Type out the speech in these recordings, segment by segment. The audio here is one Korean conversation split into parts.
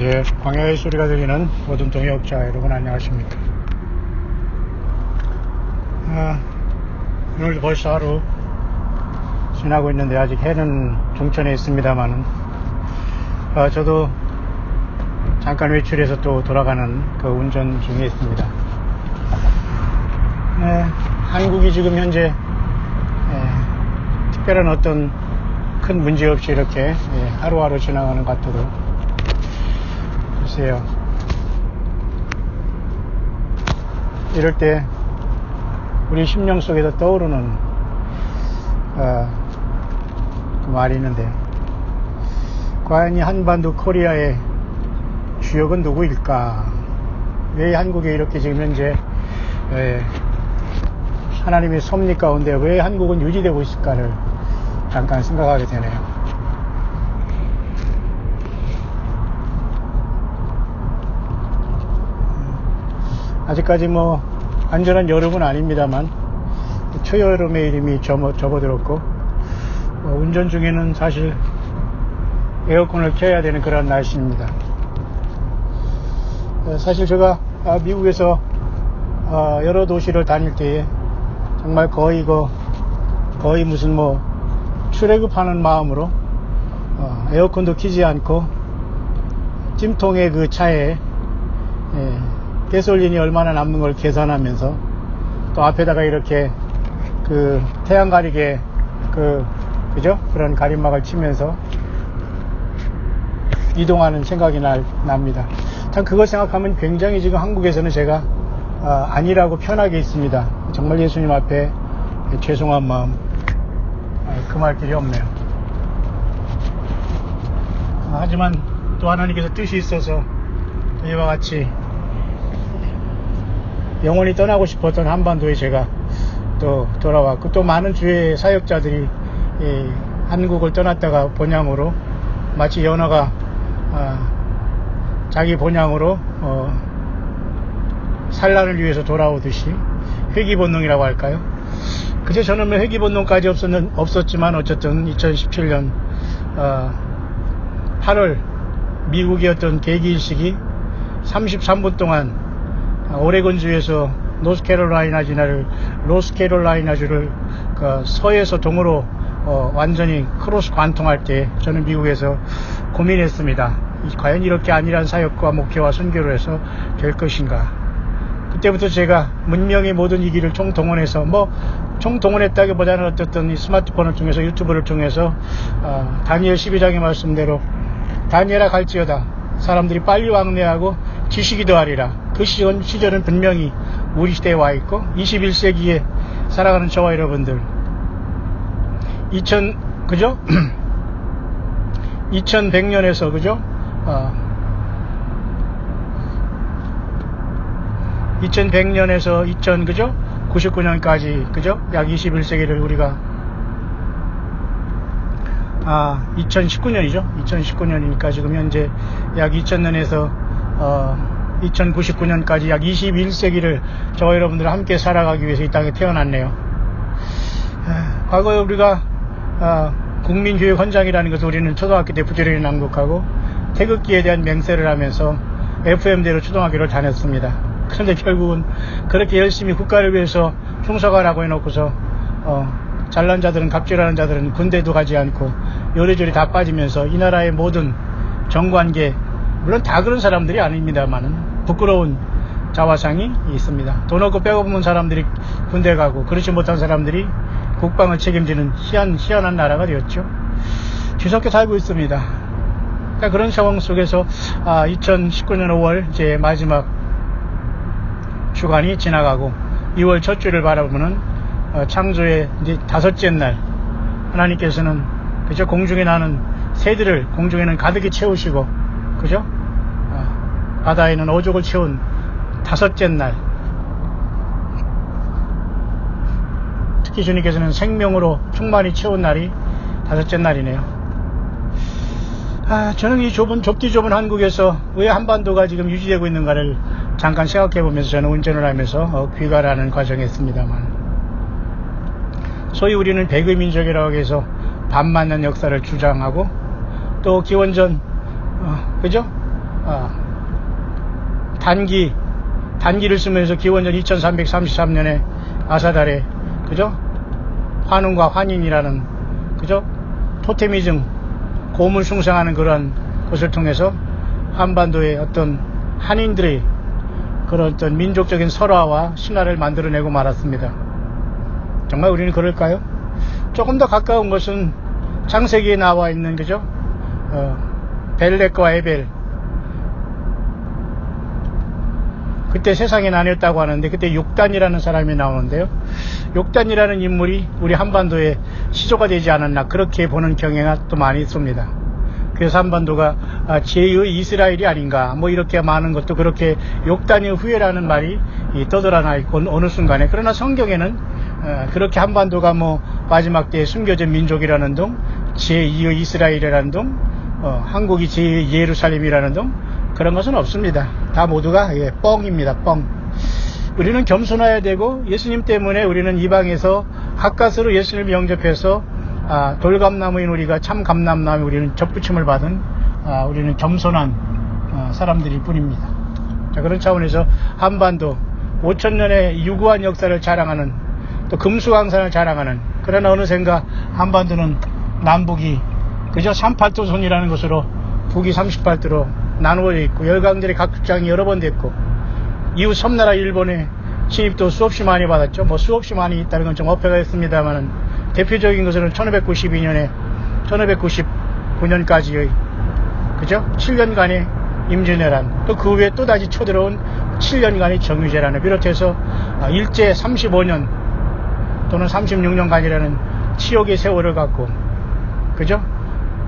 예, 광야의 소리가 들리는 모든 동역자 여러분 안녕하십니까. 오늘도 벌써 하루 지나고 있는데 아직 해는 중천에 있습니다만은 저도 잠깐 외출해서 또 돌아가는 그 운전 중에 있습니다. 한국이 지금 현재 특별한 어떤 큰 문제 없이 이렇게 하루하루 지나가는 것 같아도 글쎄요, 이럴 때 우리 심령 속에서 떠오르는 그 말이 있는데, 과연 이 한반도 코리아의 주역은 누구일까? 왜 한국에 이렇게 지금 현재 하나님의 섭리 가운데 왜 한국은 유지되고 있을까를 잠깐 생각하게 되네요. 아직까지 뭐 완전한 여름은 아닙니다만 초여름의 이름이 접어들었고 운전 중에는 사실 에어컨을 켜야 되는 그런 날씨입니다. 사실 제가 미국에서 여러 도시를 다닐 때에 정말 거의 무슨 뭐 출애굽하는 마음으로 에어컨도 켜지 않고 찜통의 그 차에 가솔린이 얼마나 남는 걸 계산하면서 또 앞에다가 이렇게 그 태양 가리개 그죠? 그런 가림막을 치면서 이동하는 생각이 납니다. 참 그걸 생각하면 굉장히 지금 한국에서는 제가 아니라고 편하게 있습니다. 정말 예수님 앞에 죄송한 마음 금할 길이 없네요. 하지만 또 하나님께서 뜻이 있어서 이와 같이 영원히 떠나고 싶었던 한반도에 제가 또 돌아왔고, 또 많은 주의 사역자들이 한국을 떠났다가 본향으로 마치 연어가 자기 본향으로 산란을 위해서 돌아오듯이 회귀본능이라고 할까요? 그저 저는 뭐 회귀본능까지 없었지만 어쨌든 2017년 8월 미국의 어떤 계기일식이 33분 동안 오레곤주에서 노스캐롤라이나주를 서에서 동으로 완전히 크로스 관통할 때 저는 미국에서 고민했습니다. 과연 이렇게 안일한 사역과 목회와 선교를 해서 될 것인가. 그때부터 제가 문명의 모든 이 길을 총동원해서 총동원했다기보다는 어쨌든 이 스마트폰을 통해서 유튜브를 통해서 다니엘 12장의 말씀대로 다니엘아 갈지어다 사람들이 빨리 왕래하고 지식이 더하리라. 그 시절은 분명히 우리 시대에 와 있고 21세기에 살아가는 저와 여러분들 2100년에서 그죠? 2100년에서 그죠? 99년까지 그죠? 약 21세기를 우리가 2019년이죠. 2019년이니까 지금 현재 약 2000년에서 2099년까지 약 21세기를 저와 여러분들 함께 살아가기 위해서 이 땅에 태어났네요. 과거에 우리가 국민교육 헌장이라는 것을 우리는 초등학교 때 부지런히 낭독하고 태극기에 대한 맹세를 하면서 FM대로 초등학교를 다녔습니다. 그런데 결국은 그렇게 열심히 국가를 위해서 충성을 하고 해놓고서 잘난 자들은 갑질하는 자들은 군대도 가지 않고 요리조리 다 빠지면서 이 나라의 모든 정관계, 물론 다 그런 사람들이 아닙니다만은 부끄러운 자화상이 있습니다. 돈 없고 빼고없는 사람들이 군대 가고 그렇지 못한 사람들이 국방을 책임지는 희한한 나라가 되었죠. 뒤섞여 살고 있습니다. 그러니까 그런 상황 속에서 2019년 5월 제 마지막 주간이 지나가고 2월 첫 주를 바라보는 창조의 이제 다섯째 날, 하나님께서는 그저 공중에 나는 새들을 공중에는 가득히 채우시고 그죠? 바다에는 어족을 채운 다섯째 날, 특히 주님께서는 생명으로 충만히 채운 날이 다섯째 날이네요. 저는 이 좁디 좁은 한국에서 왜 한반도가 지금 유지되고 있는가를 잠깐 생각해 보면서 저는 운전을 하면서 귀가를 과정에 있습니다만, 소위 우리는 백의 민족이라고 해서 반 맞는 역사를 주장하고 또 기원전 그죠? 단기를 쓰면서 기원전 2333년에 아사달에 그죠? 환웅과 환인이라는 그죠? 토테미즘 고문 숭상하는 그런 것을 통해서 한반도의 어떤 한인들의 그런 어떤 민족적인 설화와 신화를 만들어내고 말았습니다. 정말 우리는 그럴까요? 조금 더 가까운 것은 창세기에 나와 있는 그죠? 벨렉과 에벨. 그때 세상에 나뉘었다고 하는데 그때 욕단이라는 사람이 나오는데요. 욕단이라는 인물이 우리 한반도에 시조가 되지 않았나 그렇게 보는 경향이 또 많이 있습니다. 그래서 한반도가 제2의 이스라엘이 아닌가 뭐 이렇게 많은 것도 그렇게 욕단의 후예라는 말이 떠돌아나 있고 어느 순간에 그러나 성경에는 그렇게 한반도가 뭐 마지막 때에 숨겨진 민족이라는 둥 제2의 이스라엘이라는 둥 한국이 제2의 예루살렘이라는 둥 그런 것은 없습니다. 다 모두가 뻥입니다. 뻥. 우리는 겸손해야 되고 예수님 때문에 우리는 이방에서 가까스로 예수님을 영접해서 돌감나무인 우리가 참 감람나무 우리는 접붙임을 받은 우리는 겸손한 사람들일 뿐입니다. 자, 그런 차원에서 한반도 5천년의 유구한 역사를 자랑하는 또 금수강산을 자랑하는 그러나 어느샌가 한반도는 남북이 그저 38도선이라는 것으로 북이 38도로 나누어져 있고 열강들의 각축장이 여러 번 됐고 이후 섬나라 일본의 침입도 수없이 많이 받았죠. 뭐 수없이 많이 있다는 건 좀 어폐가 있습니다만은 대표적인 것은 1592년에 1599년까지의 그죠? 7년간의 임진왜란 또 그 후에 또다시 쳐들어온 7년간의 정유재란을 비롯해서 일제 35년 또는 36년간이라는 치욕의 세월을 갖고 그죠?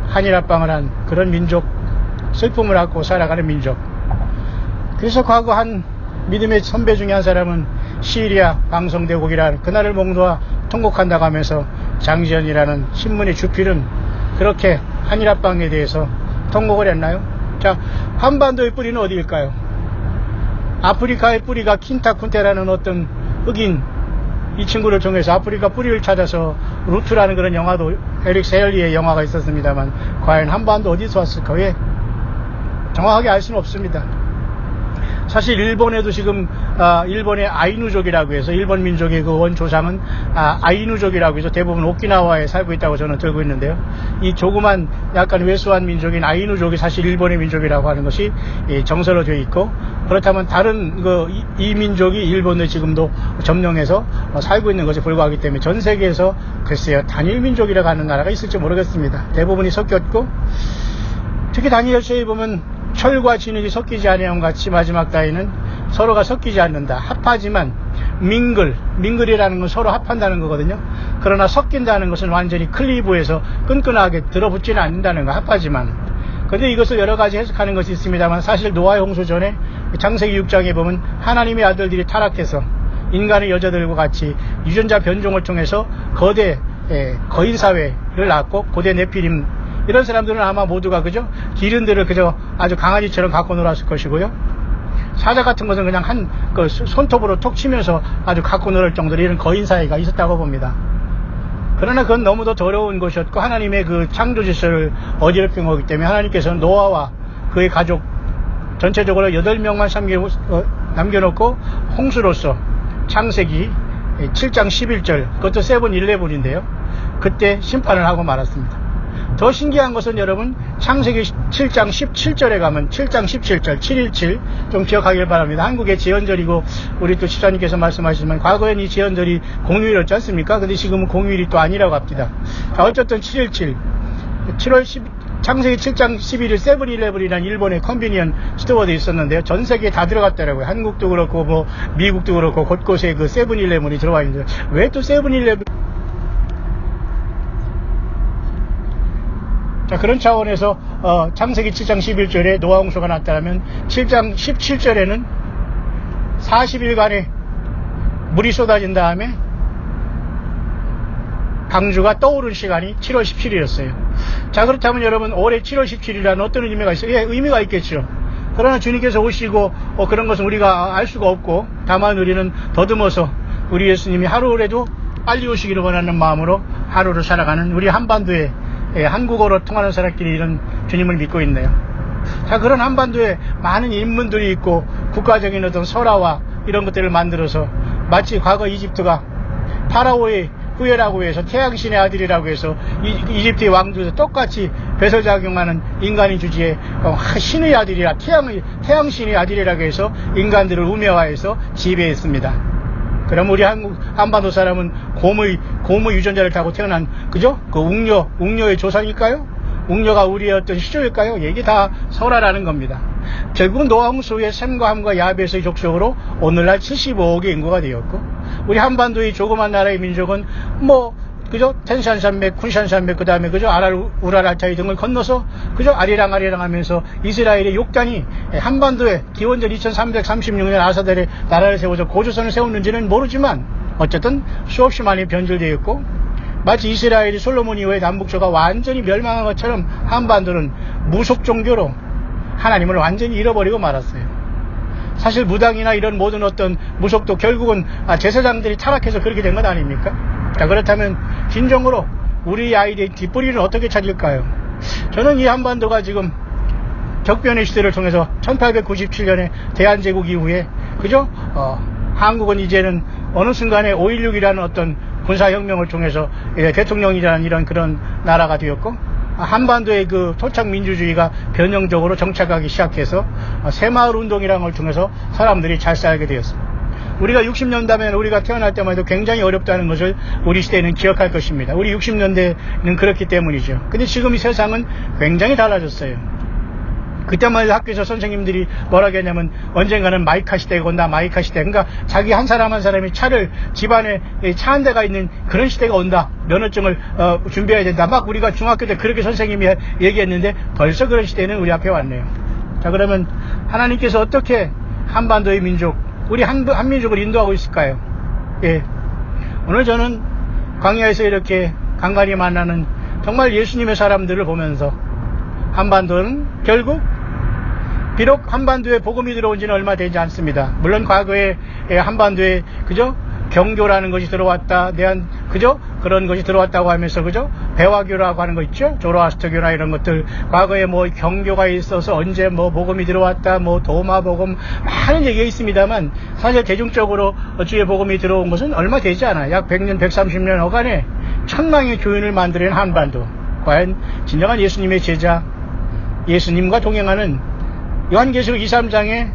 한일합방을 한 그런 민족 슬픔을 안고 살아가는 민족. 그래서 과거 한 믿음의 선배 중에 한 사람은 시리아 방송대국이라는 그날을 목놓아 통곡한다고 하면서 장지연이라는 신문의 주필은 그렇게 한일합방에 대해서 통곡을 했나요? 자, 한반도의 뿌리는 어디일까요? 아프리카의 뿌리가 킨타쿤테라는 어떤 흑인 이 친구를 통해서 아프리카 뿌리를 찾아서 루트라는 그런 영화도 에릭 세일리의 영화가 있었습니다만 과연 한반도 어디서 왔을까? 왜? 정확하게 알 수는 없습니다. 사실 일본에도 지금 일본의 아이누족이라고 해서 일본 민족의 그 원조상은 아이누족이라고 해서 대부분 오키나와에 살고 있다고 저는 들고 있는데요. 이 조그만 약간 왜소한 민족인 아이누족이 사실 일본의 민족이라고 하는 것이 정설로 되어 있고 그렇다면 다른 이 민족이 일본을 지금도 점령해서 살고 있는 것에 불과하기 때문에 전 세계에서 글쎄요 단일 민족이라고 하는 나라가 있을지 모르겠습니다. 대부분이 섞였고 특히 다니엘서에 보면 철과 진흙이 섞이지 아니함 같이 마지막 따위는 서로가 섞이지 않는다. 합하지만 민글이라는 건 서로 합한다는 거거든요. 그러나 섞인다는 것은 완전히 클리브에서 끈끈하게 들어붙지는 않는다는 거. 합하지만. 그런데 이것을 여러 가지 해석하는 것이 있습니다만 사실 노아의 홍수 전에 창세기 6장에 보면 하나님의 아들들이 타락해서 인간의 여자들과 같이 유전자 변종을 통해서 거대 거인사회를 낳고 고대 네피림 이런 사람들은 아마 모두가 그죠? 기른들을 그저 아주 강아지처럼 갖고 놀았을 것이고요. 사자 같은 것은 그냥 손톱으로 톡 치면서 아주 갖고 놀을 정도로 이런 거인 사이가 있었다고 봅니다. 그러나 그건 너무도 더러운 것이었고 하나님의 그 창조 질서를 어지럽힌 거기 때문에 하나님께서는 노아와 그의 가족 전체적으로 8명만 남겨놓고 홍수로서 창세기 7장 11절 그것도 세븐11인데요. 그때 심판을 하고 말았습니다. 더 신기한 것은 여러분 창세기 7장 17절에 가면 7장 17절 717 좀 기억하길 바랍니다. 한국의 제헌절이고 우리 또 집사님께서 말씀하시지만 과거엔 이 제헌절이 공휴일이었지 않습니까? 근데 지금은 공휴일이 또 아니라고 합니다. 어쨌든 717 7월 10 창세기 7장 11일 세븐일레븐이라는 일본의 컨비니언 스토어도 있었는데요. 전 세계에 다 들어갔더라고요. 한국도 그렇고 뭐 미국도 그렇고 곳곳에 그 세븐일레븐이 들어와 있는데 왜 또 세븐일레븐 자, 그런 차원에서 창세기 7장 11절에 노아 홍수가 났다면 7장 17절에는 40일간의 물이 쏟아진 다음에 강주가 떠오른 시간이 7월 17일이었어요. 자, 그렇다면 여러분 올해 7월 17일이라는 어떤 의미가 있어요? 예, 의미가 있겠죠. 그러나 주님께서 오시고 그런 것은 우리가 알 수가 없고 다만 우리는 더듬어서 우리 예수님이 하루라도 빨리 오시기를 원하는 마음으로 하루를 살아가는 우리 한반도에 한국어로 통하는 사람끼리 이런 주님을 믿고 있네요. 자, 그런 한반도에 많은 인문들이 있고 국가적인 어떤 설화와 이런 것들을 만들어서 마치 과거 이집트가 파라오의 후예라고 해서 태양신의 아들이라고 해서 이집트의 왕조에서 똑같이 배설작용하는 인간의 주지에 신의 아들이라 태양신의 아들이라고 해서 인간들을 우매화해서 지배했습니다. 그럼 우리 한반도 사람은 곰의 유전자를 타고 태어난 그죠? 그 웅녀의 조상일까요? 웅녀가 우리의 어떤 시조일까요? 이게 다 설화라는 겁니다. 결국은 노아홍수의 셈과 함과 야벳의 족속으로 오늘날 75억의 인구가 되었고, 우리 한반도의 조그만 나라의 민족은 그죠? 텐산산맥, 쿤산산맥, 그 다음에 그죠? 우랄알타이 등을 건너서 그죠? 아리랑 하면서 이스라엘의 욕단이 한반도에 기원전 2336년 아사델에 나라를 세워서 고조선을 세웠는지는 모르지만 어쨌든 수없이 많이 변질되었고, 마치 이스라엘이 솔로몬 이후에 남북조가 완전히 멸망한 것처럼 한반도는 무속 종교로 하나님을 완전히 잃어버리고 말았어요. 사실 무당이나 이런 모든 어떤 무속도 결국은 제사장들이 타락해서 그렇게 된 것 아닙니까? 자, 그렇다면 진정으로 우리 아이들의 뒷뿌리는 어떻게 찾을까요? 저는 이 한반도가 지금 격변의 시대를 통해서 1897년에 대한제국 이후에 그죠? 한국은 이제는 어느 순간에 5.16이라는 어떤 군사혁명을 통해서 대통령이라는 이런 그런 나라가 되었고, 한반도의 그 토착민주주의가 변형적으로 정착하기 시작해서 새마을 운동이라는 걸 통해서 사람들이 잘 살게 되었습니다. 우리가 60년대면 우리가 태어날 때만 해도 굉장히 어렵다는 것을 우리 시대는 기억할 것입니다. 우리 60년대는 그렇기 때문이죠. 근데 지금 이 세상은 굉장히 달라졌어요. 그때만 해도 학교에서 선생님들이 뭐라고 했냐면 언젠가는 마이카 시대가 온다, 마이카 시대. 그러니까 자기 한 사람 한 사람이 차를 집안에 차 한 대가 있는 그런 시대가 온다. 면허증을 준비해야 된다. 막 우리가 중학교 때 그렇게 선생님이 얘기했는데 벌써 그런 시대는 우리 앞에 왔네요. 자, 그러면 하나님께서 어떻게 한반도의 민족, 우리 한민족을 인도하고 있을까요? 예. 오늘 저는 광야에서 이렇게 간간히 만나는 정말 예수님의 사람들을 보면서 한반도는 결국 비록 한반도에 복음이 들어온 지는 얼마 되지 않습니다. 물론 과거에 한반도에 그죠? 경교라는 것이 들어왔다. 그죠? 그런 것이 들어왔다고 하면서 그죠? 배화교라고 하는 거 있죠? 조로아스터교나 이런 것들. 과거에 경교가 있어서 언제 복음이 들어왔다. 도마복음 많은 얘기가 있습니다만 사실 대중적으로 주의 복음이 들어온 것은 얼마 되지 않아요. 약 100년, 130년 어간에 천망의 교인을 만들어낸 한반도. 과연 진정한 예수님의 제자, 예수님과 동행하는 요한계시록 2, 3장에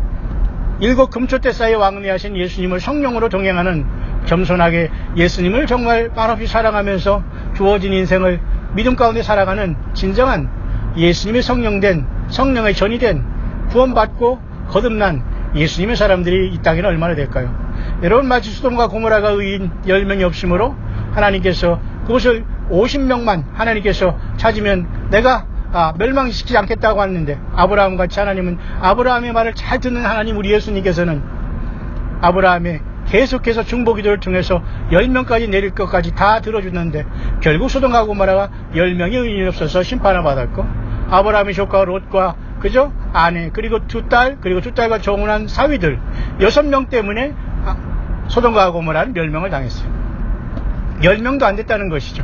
7 금초대 사이에 왕래하신 예수님을 성령으로 동행하는 겸손하게 예수님을 정말 말없이 사랑하면서 주어진 인생을 믿음 가운데 살아가는 진정한 예수님의 성령의 전이 된 구원받고 거듭난 예수님의 사람들이 이 땅에는 얼마나 될까요? 여러분, 마치 소돔과 고모라가 의인 10명이 없으므로 하나님께서 그것을 50명만 하나님께서 찾으면 내가 멸망시키지 않겠다고 하는데, 아브라함 같이 하나님은 아브라함의 말을 잘 듣는 하나님, 우리 예수님께서는 아브라함의 계속해서 중보기도를 통해서 10명까지 내릴 것까지 다 들어주는데 결국 소돔과 고모라가 10명의 의인이 없어서 심판을 받았고, 아브라함의 조카 롯과 그죠? 아내, 그리고 두 딸과 정혼한 사위들 6명 때문에 소돔과 고모라는 멸망을 당했어요. 10명도 안 됐다는 것이죠.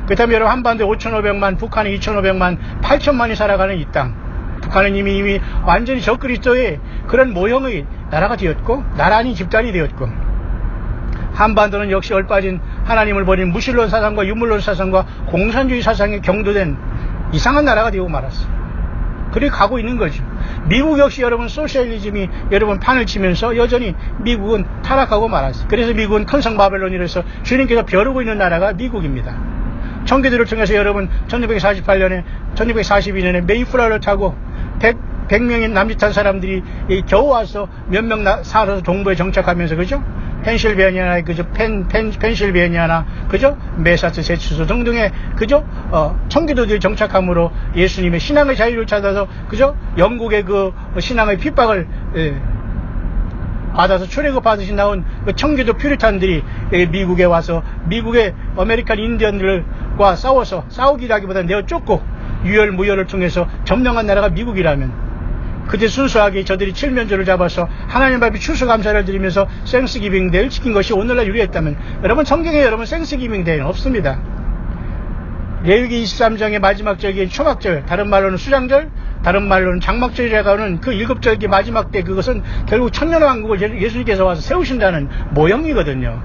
그렇다면 여러분, 한반도에 5,500만, 북한에 2,500만, 8천만이 살아가는 이 땅, 북한은 이미 완전히 적그리스도의 그런 모형의 나라가 되었고, 나라 아닌 집단이 되었고, 한반도는 역시 얼빠진 하나님을 버린 무신론 사상과 유물론 사상과 공산주의 사상에 경도된 이상한 나라가 되고 말았어요. 그렇게 가고 있는 거죠. 미국 역시 여러분, 소셜리즘이 여러분 판을 치면서 여전히 미국은 타락하고 말았어요. 그래서 미국은 큰성 바벨론이라서 주님께서 벼르고 있는 나라가 미국입니다. 청교도를 통해서 여러분 1942년에 메이플라워를 타고 100명의 남짓한 사람들이 겨우 와서 몇 명 살아서 동부에 정착하면서 그죠? 펜실베니아나 그죠? 펜실베니아나 그죠? 매사추세츠스 등등의 그죠? 청교도들이 정착함으로 예수님의 신앙의 자유를 찾아서 그죠? 영국의 그 신앙의 핍박을 받아서 출애굽 받으신 나온 그 청교도 퓨리탄들이 미국에 와서 미국의 아메리칸 인디언들과 싸우기라기보다 내어 쫓고 유혈무혈을 통해서 점령한 나라가 미국이라면, 그때 순수하게 저들이 칠면조를 잡아서 하나님 앞에 추수감사를 드리면서 생스기빙 데이를 지킨 것이 오늘날 유리했다면, 여러분 성경에 여러분 생스기빙 데이는 없습니다. 레위기 23장의 마지막 절기인 초막절, 다른 말로는 수장절, 다른 말로는 장막절이라고 하는 그 7절기 마지막 때 그것은 결국 천년왕국을 예수님께서 와서 세우신다는 모형이거든요.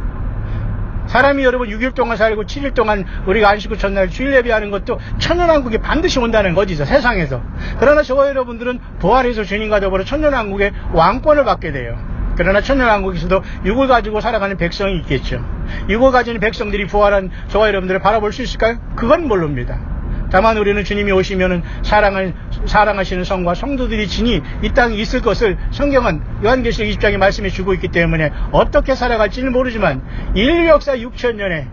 사람이 여러분 6일 동안 살고 7일 동안 우리가 안식 후 첫날 주일 예배하는 것도 천년왕국이 반드시 온다는 거지죠. 세상에서. 그러나 저와 여러분들은 부활해서 주님과 더불어 천년왕국의 왕권을 받게 돼요. 그러나 천년왕국에서도 육을 가지고 살아가는 백성이 있겠죠. 육을 가지는 백성들이 부활한 저와 여러분들을 바라볼 수 있을까요? 그건 모릅니다. 다만 우리는 주님이 오시면은 사랑하시는 성과 성도들이 진히 이 땅에 있을 것을 성경은 요한계시록 20장에 말씀해 주고 있기 때문에 어떻게 살아갈지는 모르지만 인류 역사 6천년에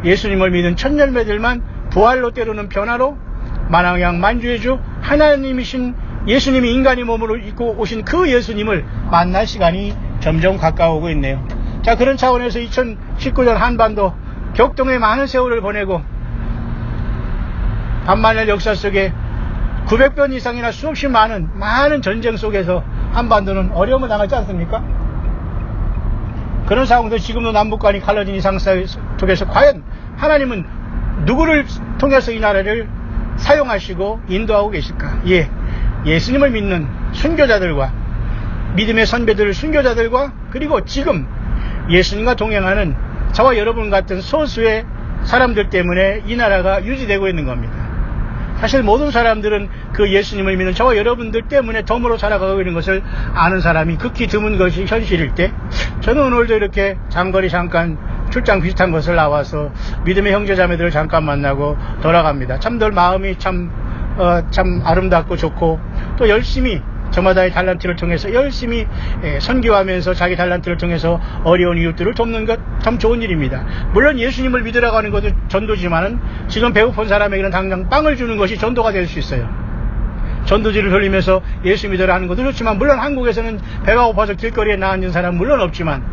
예수님을 믿은 천년매들만 부활로 때로는 변화로 만왕양 만주의 주 하나님이신 예수님이 인간의 몸으로 입고 오신 그 예수님을 만날 시간이 점점 가까워오고 있네요. 자, 그런 차원에서 2019년 한반도 격동의 많은 세월을 보내고 반만년 역사 속에 900번 이상이나 수없이 많은 전쟁 속에서 한반도는 어려움을 당하지 않습니까? 그런 상황도 지금도 남북간이 갈라진 이 상태 속에서 과연 하나님은 누구를 통해서 이 나라를 사용하시고 인도하고 계실까? 예수님을 믿는 순교자들과 믿음의 선배들 순교자들과 그리고 지금 예수님과 동행하는 저와 여러분 같은 소수의 사람들 때문에 이 나라가 유지되고 있는 겁니다. 사실 모든 사람들은 그 예수님을 믿는 저와 여러분들 때문에 덤으로 살아가고 있는 것을 아는 사람이 극히 드문 것이 현실일 때 저는 오늘도 이렇게 장거리 잠깐 출장 비슷한 것을 나와서 믿음의 형제자매들을 잠깐 만나고 돌아갑니다. 참들 마음이 참 아름답고 좋고 또 열심히 저마다의 달란트를 통해서 열심히 선교하면서 자기 달란트를 통해서 어려운 이웃들을 돕는 것 참 좋은 일입니다. 물론 예수님을 믿으라고 하는 것도 전도지만은 지금 배고픈 사람에게는 당장 빵을 주는 것이 전도가 될 수 있어요. 전도지를 돌리면서 예수 믿으라 하는 것도 좋지만 물론 한국에서는 배가 고파서 길거리에 나앉은 사람은 물론 없지만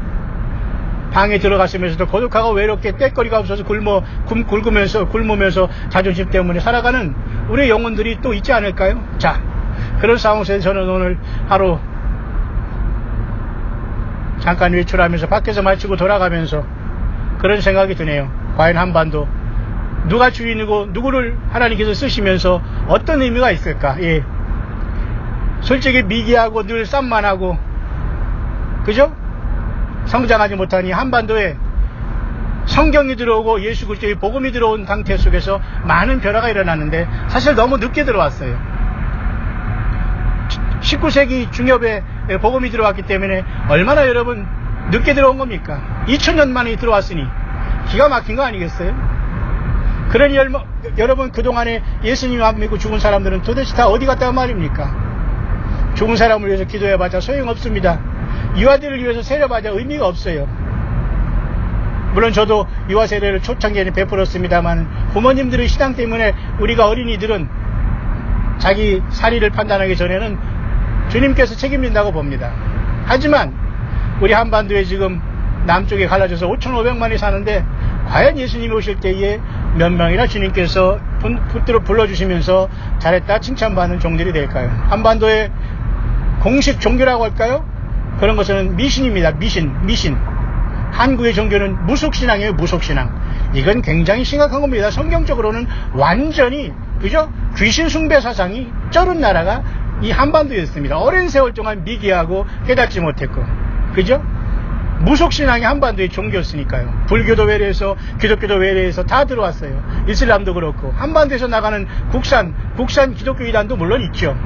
방에 들어갔으면서도 고독하고 외롭게 떼거리가 없어서 굶으면서 자존심 때문에 살아가는 우리의 영혼들이 또 있지 않을까요? 자, 그런 상황 속에서 저는 오늘 하루 잠깐 외출하면서 밖에서 마치고 돌아가면서 그런 생각이 드네요. 과연 한반도 누가 주인이고 누구를 하나님께서 쓰시면서 어떤 의미가 있을까? 솔직히 미개하고 늘 쌈만하고 그죠? 성장하지 못하니 한반도에 성경이 들어오고 예수 그리스도의 복음이 들어온 상태 속에서 많은 변화가 일어났는데 사실 너무 늦게 들어왔어요. 19세기 중엽에 복음이 들어왔기 때문에 얼마나 여러분 늦게 들어온 겁니까? 2000년 만에 들어왔으니 기가 막힌 거 아니겠어요? 그러니 여러분 그동안에 예수님 안 믿고 죽은 사람들은 도대체 다 어디 갔다 말입니까? 죽은 사람을 위해서 기도해봤자 소용없습니다. 유아들을 위해서 세려봤자 의미가 없어요. 물론 저도 유아 세례를 초창기에는 베풀었습니다만 부모님들의 신앙 때문에 우리가 어린이들은 자기 사리를 판단하기 전에는 주님께서 책임진다고 봅니다. 하지만 우리 한반도에 지금 남쪽에 갈라져서 5,500만이 사는데 과연 예수님이 오실 때에 몇 명이나 주님께서 붙들어 불러주시면서 잘했다 칭찬받는 종들이 될까요? 한반도의 공식 종교라고 할까요? 그런 것은 미신입니다. 미신. 한국의 종교는 무속신앙이에요. 무속신앙. 이건 굉장히 심각한 겁니다. 성경적으로는 완전히 그죠? 귀신 숭배 사상이 쩔은 나라가 이 한반도였습니다. 오랜 세월 동안 미개하고 깨닫지 못했고 그죠? 무속신앙이 한반도의 종교였으니까요. 불교도 외래에서 기독교도 외래에서 다 들어왔어요. 이슬람도 그렇고 한반도에서 나가는 국산 기독교 이단도 물론 있죠.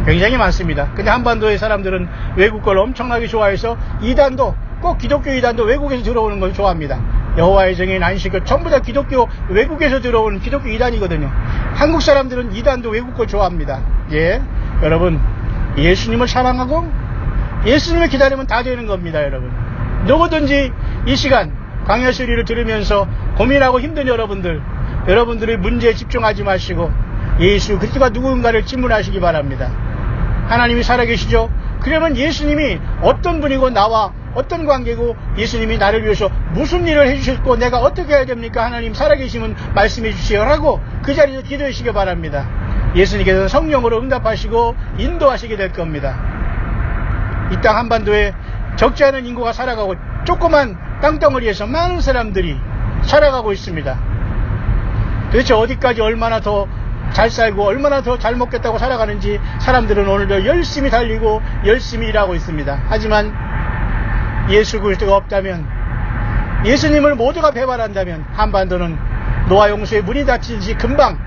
굉장히 많습니다. 근데 한반도의 사람들은 외국 걸 엄청나게 좋아해서 이단도 꼭 기독교 이단도 외국에서 들어오는 걸 좋아합니다. 여호와의 증인 안식교 전부 다 기독교 외국에서 들어오는 기독교 이단이거든요. 한국 사람들은 이단도 외국 걸 좋아합니다. 여러분 예수님을 사랑하고 예수님을 기다리면 다 되는 겁니다. 누구든지 이 시간 강야 소리를 들으면서 고민하고 힘든 여러분들의 문제에 집중하지 마시고 예수 그리스도가 누군가를 질문하시기 바랍니다. 하나님이 살아계시죠? 그러면 예수님이 어떤 분이고 나와 어떤 관계고 예수님이 나를 위해서 무슨 일을 해주셨고 내가 어떻게 해야 됩니까? 하나님 살아계시면 말씀해 주시오라고 그 자리에서 기도해 주시기 바랍니다. 예수님께서 성령으로 응답하시고 인도하시게 될 겁니다. 이 땅 한반도에 적지 않은 인구가 살아가고 조그만 땅덩어리에서 많은 사람들이 살아가고 있습니다. 도대체 어디까지 얼마나 더 잘 살고 얼마나 더 잘 먹겠다고 살아가는지 사람들은 오늘도 열심히 달리고 열심히 일하고 있습니다. 하지만 예수 그리스도가 없다면, 예수님을 모두가 배반한다면 한반도는 노아 용수의 문이 닫히듯이 금방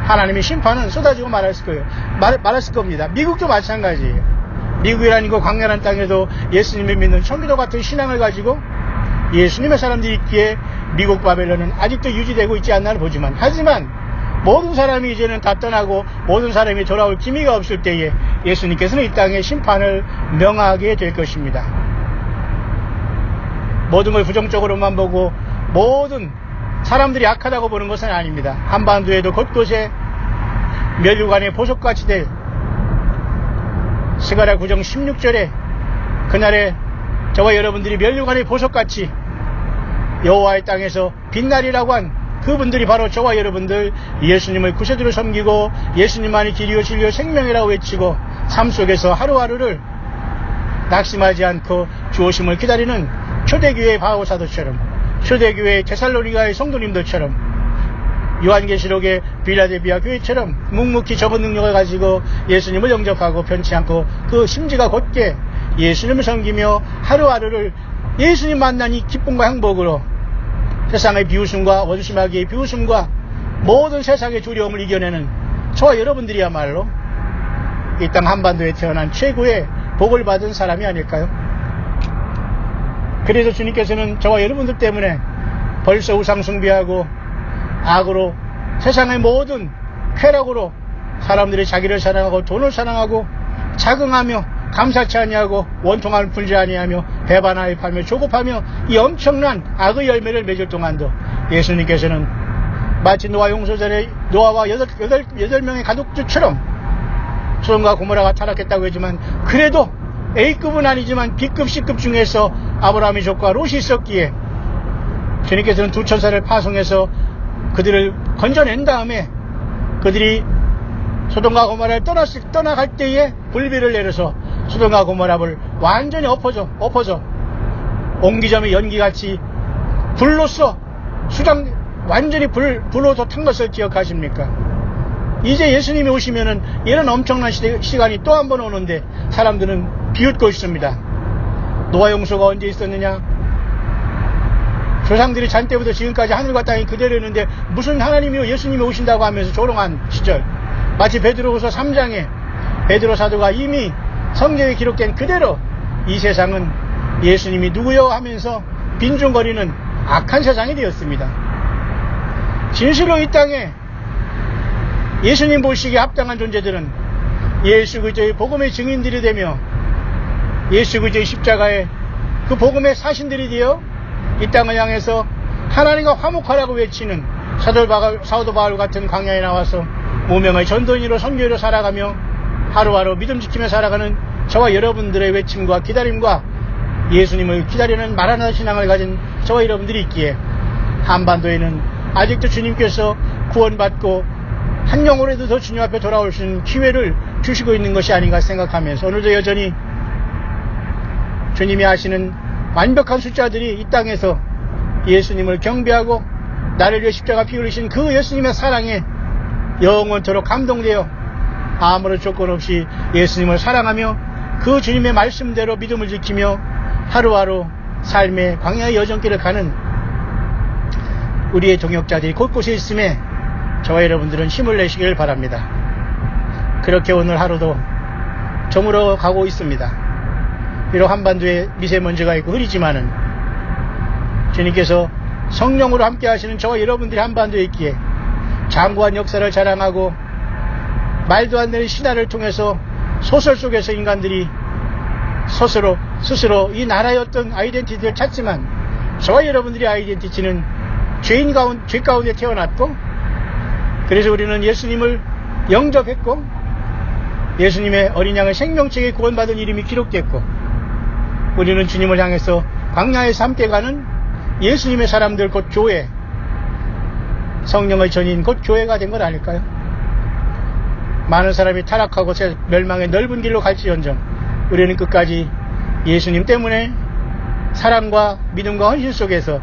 하나님의 심판은 쏟아지고 말았을 거예요. 말았을 겁니다. 미국도 마찬가지예요. 미국이라는 그 광야한 땅에도 예수님을 믿는 청교도 같은 신앙을 가지고 예수님의 사람들이 있기에 미국 바벨론은 아직도 유지되고 있지 않나 보지만, 하지만 모든 사람이 이제는 다 떠나고 모든 사람이 돌아올 기미가 없을 때에 예수님께서는 이 땅에 심판을 명하게 될 것입니다. 모든 걸 부정적으로만 보고 모든 사람들이 악하다고 보는 것은 아닙니다. 한반도에도 곳곳에 면류관의 보석같이 될 스가랴 9장 16절에 그날에 저와 여러분들이 면류관의 보석같이 여호와의 땅에서 빛나리라고 한 그분들이 바로 저와 여러분들, 예수님을 구세주로 섬기고 예수님만이 길이요 진리요 생명이라고 외치고 삶 속에서 하루하루를 낙심하지 않고 주오심을 기다리는 초대교회의 바오사도처럼, 초대교회의 데살로니가의 성도님들처럼, 요한계시록의 빌라델비아 교회처럼 묵묵히 적은 능력을 가지고 예수님을 영접하고 편치 않고 그 심지가 곧게 예수님을 섬기며 하루하루를 예수님 만난 이 기쁨과 행복으로 세상의 비웃음과 원심하기의 비웃음과 모든 세상의 두려움을 이겨내는 저와 여러분들이야말로 이 땅 한반도에 태어난 최고의 복을 받은 사람이 아닐까요? 그래서 주님께서는 저와 여러분들 때문에 벌써 우상 숭배하고 악으로 세상의 모든 쾌락으로 사람들이 자기를 사랑하고 돈을 사랑하고 자긍하며 감사치 아니하고 원통함을 풀지 아니하며 배반하여 조급하며 이 엄청난 악의 열매를 맺을 동안도 예수님께서는 마치 노아 용서전에 노아와 여덟 명의 가족들처럼 소돔과 고모라가 타락했다고 하지만 그래도 A급은 아니지만 B급, C급 중에서 아브라함의 조카 롯이 있었기에 주님께서는 두 천사를 파송해서 그들을 건져낸 다음에 그들이 소돔과 고모라를 떠나갈 때에 불비를 내려서 소돔과 고모라를 완전히 엎어져 옹기점의 연기같이 불로써 완전히 불로 더 탄 것을 기억하십니까? 이제 예수님이 오시면은 이런 엄청난 시간이 또 한 번 오는데 사람들은 비웃고 있습니다. 노아 용서가 언제 있었느냐? 조상들이 잔 때부터 지금까지 하늘과 땅이 그대로였는데 무슨 하나님이요 예수님이 오신다고 하면서 조롱한 시절, 마치 베드로후서 3장에 베드로 사도가 이미 성경에 기록된 그대로 이 세상은 예수님이 누구요 하면서 빈중거리는 악한 세상이 되었습니다. 진실로 이 땅에 예수님 보시기에 합당한 존재들은 예수 그리스도의 복음의 증인들이 되며 예수 그리스도의 십자가의 그 복음의 사신들이 되어 이 땅을 향해서 하나님과 화목하라고 외치는 사도 바울 같은 광야에 나와서 무명의 전도인으로 선교인으로 살아가며 하루하루 믿음 지키며 살아가는 저와 여러분들의 외침과 기다림과 예수님을 기다리는 마라나다 신앙을 가진 저와 여러분들이 있기에 한반도에는 아직도 주님께서 구원받고 한 영혼에도 더 주님 앞에 돌아올 수 있는 기회를 주시고 있는 것이 아닌가 생각하면서 오늘도 여전히 주님이 아시는 완벽한 숫자들이 이 땅에서 예수님을 경배하고 나를 위해 십자가 피 흘리신 그 예수님의 사랑에 영원토록 감동되어 아무런 조건 없이 예수님을 사랑하며 그 주님의 말씀대로 믿음을 지키며 하루하루 삶의 광야의 여정길을 가는 우리의 동역자들이 곳곳에 있음에 저와 여러분들은 힘을 내시길 바랍니다. 그렇게 오늘 하루도 저물어 가고 있습니다. 비록 한반도에 미세먼지가 있고 흐리지만은 주님께서 성령으로 함께 하시는 저와 여러분들이 한반도에 있기에 장구한 역사를 자랑하고 말도 안 되는 신화를 통해서 소설 속에서 인간들이 스스로 이 나라의 어떤 아이덴티티를 찾지만 저와 여러분들의 아이덴티티는 죄 가운데 태어났고 그래서 우리는 예수님을 영접했고 예수님의 어린 양의 생명책에 구원받은 이름이 기록됐고 우리는 주님을 향해서 광야에서 함께 가는 예수님의 사람들 곧 교회, 성령의 전인 곧 교회가 된 건 아닐까요? 많은 사람이 타락하고 멸망의 넓은 길로 갈지언정 우리는 끝까지 예수님 때문에 사랑과 믿음과 헌신 속에서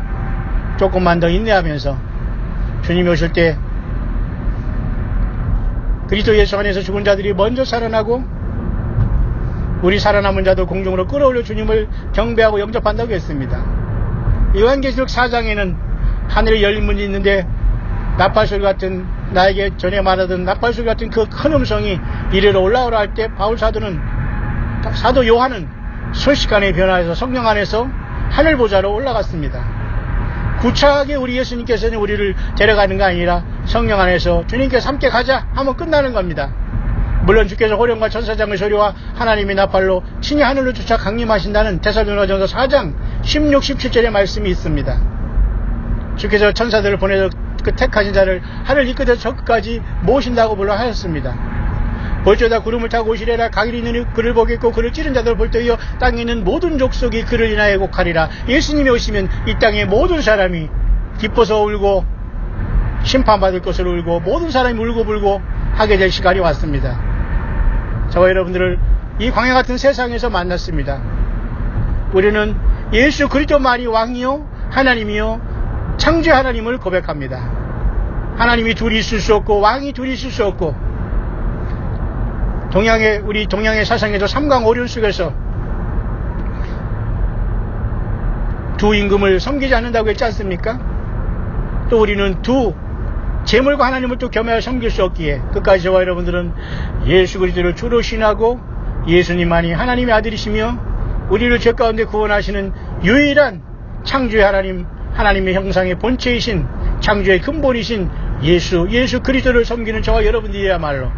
조금만 더 인내하면서 주님이 오실 때 그리스도 예수 안에서 죽은 자들이 먼저 살아나고 우리 살아남은 자도 공중으로 끌어올려 주님을 경배하고 영접한다고 했습니다. 요한계시록 4장에는 하늘에 열린 문이 있는데 나팔소리 같은, 나에게 전에 말하던 나팔소리 같은 그 큰 음성이 이리로 올라오라 할 때 바울 사도 요한은 순식간에 변화해서 성령 안에서 하늘 보좌로 올라갔습니다. 구차하게 우리 예수님께서는 우리를 데려가는 게 아니라 성령 안에서 주님께서 함께 가자 하면 끝나는 겁니다. 물론 주께서 호령과 천사장의 소리와 하나님의 나팔로 친히 하늘로 쫓아 강림하신다는 데살로니가전서 4장 16, 17절의 말씀이 있습니다. 주께서 천사들을 보내서 그 택하신 자를 하늘 이 끝에서 저 끝까지 모신다고 불러 하였습니다. 볼지어다 구름을 타고 오시리라. 각일이 있는 그를 보겠고 그를 찌른 자들을 볼 때여 땅에 있는 모든 족속이 그를 인하여 곡하리라. 예수님이 오시면 이 땅의 모든 사람이 기뻐서 울고 심판받을 것을 울고 모든 사람이 울고불고 하게 될 시간이 왔습니다. 저와 여러분들을 이 광야 같은 세상에서 만났습니다. 우리는 예수 그리스도만이 왕이요 하나님이요 창조의 하나님을 고백합니다. 하나님이 둘이 있을 수 없고 왕이 둘이 있을 수 없고, 우리 동양의 사상에도 삼강오륜 속에서 두 임금을 섬기지 않는다고 했지 않습니까? 또 우리는 두 재물과 하나님을 또 겸하여 섬길 수 없기에 끝까지 저와 여러분들은 예수 그리스도를 주로 신하고 예수님만이 하나님의 아들이시며 우리를 죄 가운데 구원하시는 유일한 창조의 하나님, 하나님의 형상의 본체이신 창조의 근본이신 예수 그리스도를 섬기는 저와 여러분들이야말로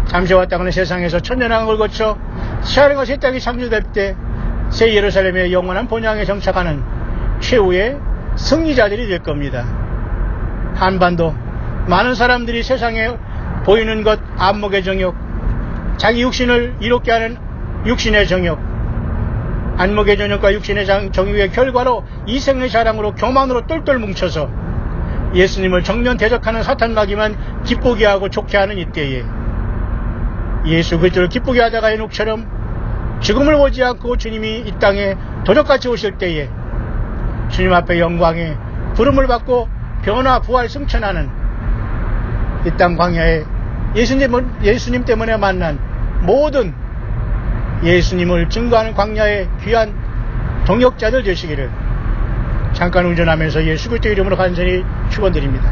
잠시 왔다가는 세상에서 천년왕국을 거쳐 새하늘과 새 땅이 창조될 때 새 예루살렘의 영원한 본향에 정착하는 최후의 승리자들이 될 겁니다. 한반도 많은 사람들이 세상에 보이는 것, 안목의 정욕, 자기 육신을 이롭게 하는 육신의 정욕, 안목의 정욕과 육신의 정욕의 결과로 이생의 자랑으로 교만으로 똘똘 뭉쳐서 예수님을 정면 대적하는 사탄 마귀만 기쁘게 하고 좋게 하는 이때에 예수 그리스도를 기쁘게 하다가 에녹처럼 죽음을 보지 않고 주님이 이 땅에 도적같이 오실 때에 주님 앞에 영광에 부름을 받고 변화 부활 승천하는 이 땅 광야에 예수님 때문에 만난 모든 예수님을 증거하는 광야의 귀한 동역자들 되시기를 잠깐 운전하면서 예수 그리스도 이름으로 간절히 축원드립니다.